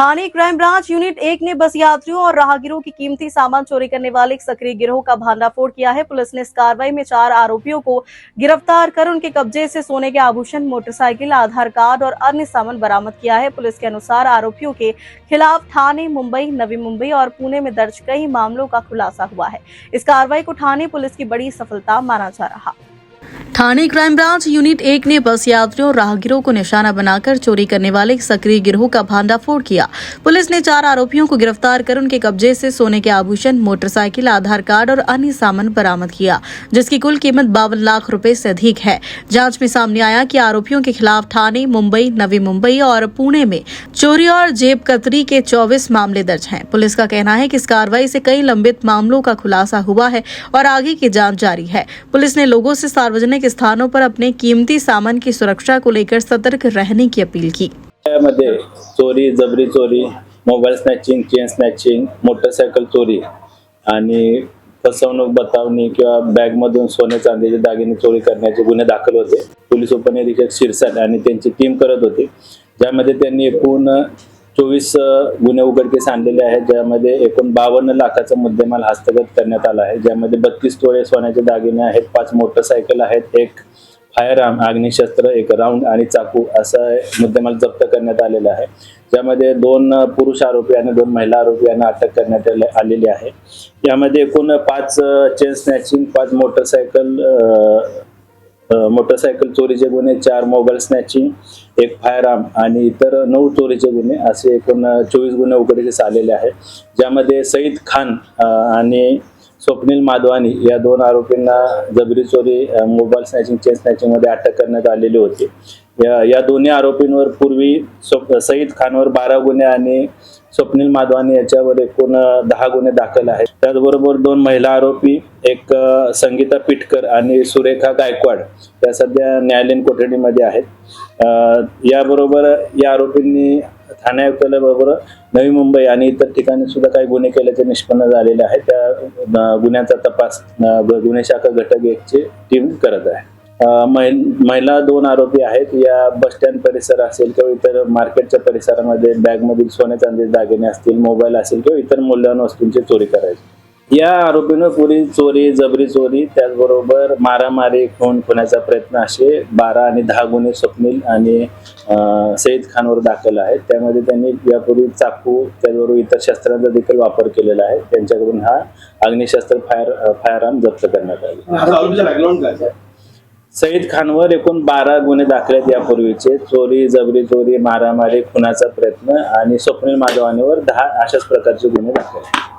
थाने crime branch unit 1 ने बस यात्रियों और राहगीरों की कीमती सामान चोरी करने वाले एक सक्रिय गिरोह का भांडाफोड़ किया है। पुलिस ने इस कार्रवाई में 4 आरोपियों को गिरफ्तार कर उनके कब्जे से सोने के आभूषण, मोटरसाइकिल, आधार कार्ड और अन्य सामान बरामद किया है। पुलिस के अनुसार आरोपियों के खिलाफ थाने मुंबई, नवी मुंबई और पुणे में दर्ज कई मामलों का खुलासा हुआ है। इस कार्रवाई को थाने पुलिस की बड़ी सफलता माना जा रहा। थाने क्राइम ब्रांच यूनिट 1 ने बस यात्रियों और राहगीरों को निशाना बनाकर चोरी करने वाले एक सक्रिय गिरोह का भांडाफोड़ किया। पुलिस ने 4 आरोपियों को गिरफ्तार कर उनके कब्जे से सोने के आभूषण, मोटरसाइकिल, आधार कार्ड और अन्य सामान बरामद किया, जिसकी कुल कीमत 52 लाख रुपए से अधिक है। जांच में सामने आया कि आरोपियों के खिलाफ थाने मुंबई, नवी मुंबई और पुणे में चोरी और जेब कतरी के 24 मामले दर्ज हैं। पुलिस का कहना है कि इस कार्रवाई से कई लंबित मामलों का खुलासा हुआ है और आगे की जांच जारी है। पुलिस ने लोगों से सार्वजनिक स्थानों पर अपने कीमती सामान की सुरक्षा को लेकर सतर्क रहने की अपील की। मध्ये चोरी, जबरी चोरी, mobile snatching, chain snatching, motorcycle चोरी आणि फसवणूक, बतावणी किंवा बॅग मधून सोने चांदीचे दागिने चोरी करण्याचे गुन्हे दाखल होते। पोलीस उपनिरीक्षक शिरसाट आणि त्यांची टीम करत होती, ज्यामध्ये त्यांनी एकूण 24 गुन्हे उघडकीस आणलेले आहेत, ज्यामध्ये एकूण 52 लाखाचा मुद्देमाल हस्तगत करण्यात आला आहे, ज्यामध्ये 32 तोळे सोन्याचे दागिने आहेत, 5 मोटरसायकल आहेत, एक फायरआर्म अग्निशस्त्र, एक राऊंड आणि चाकू असा मुद्देमाल जप्त करण्यात आलेला आहे, ज्यामध्ये 2 पुरुष आरोपी आणि 2 महिला आरोपी यांना अटक करण्यात आलेली आहे। यामध्ये एकूण 5 चेन स्नॅचिंग, 5 मोटरसायकल चोरीचे गुन्हे, 4 मोबाईल स्नॅचिंग, एक फायरआर्म आणि इतर 9 चोरीचे गुन्हे असे एकूण 24 गुन्हे उघडकीस आलेले आहेत, ज्यामध्ये सईद खान आणि स्वप्नील माधवानी या 2 आरोपींना जबरी चोरी, मोबाईल स्नॅचिंग, चेन स्नॅचिंग मध्ये अटक करण्यात आलेली होती। या दोन्ही आरोपींवर पूर्वी सईद खानवर 12 गुन्हे आणि स्वप्नील माधवानी याच्यावर एकूण 10 गुन्हे दाखल आहेत। त्याचबरोबर 2 महिला आरोपी, एक संगीता पिटकर आणि सुरेखा गायकवाड या सध्या न्यायालयीन कोठडीमध्ये आहेत। याबरोबर या आरोपींनी ठाणे आयुक्तालयाबरोबर नवी मुंबई आणि इतर ठिकाणी सुद्धा काही गुन्हे केल्याचे निष्पन्न झालेले आहे। त्या गुन्ह्याचा तपास गुन्हे शाखा घटक 1 ची टीम करत आहे। महिला 2 आरोपी आहेत। या बस स्टँड परिसर असेल किंवा इतर मार्केटच्या परिसरामध्ये बॅग मधील सोने चांदीचे दागिने असतील, मोबाईल असेल किंवा इतर मौल्यवान वस्तूंची चोरी करायची। या आरोपींवर पुरी चोरी, जबरी चोरी, त्याचबरोबर मारामारी, खुनाचा प्रयत्न असे 12 आणि 10 गुन्हे स्वप्नील आणि सईद खानवर दाखल आहेत। त्यामध्ये त्यांनी यापूर्वी चाकू, त्याचबरोबर इतर शस्त्रांचा देखील वापर केलेला आहे। त्यांच्याकडून हा अग्निशस्त्र, फायरआर्म जप्त करण्यात आले। सईद खानवर एकूण 12 गुन्हे दाखल आहेत यापूर्वीचे, चोरी, जबरी चोरी, मारामारी, खुनाचा प्रयत्न आणि स्वप्नील माधवानीवर 10 अशाच प्रकारचे गुन्हे दाखल आहेत।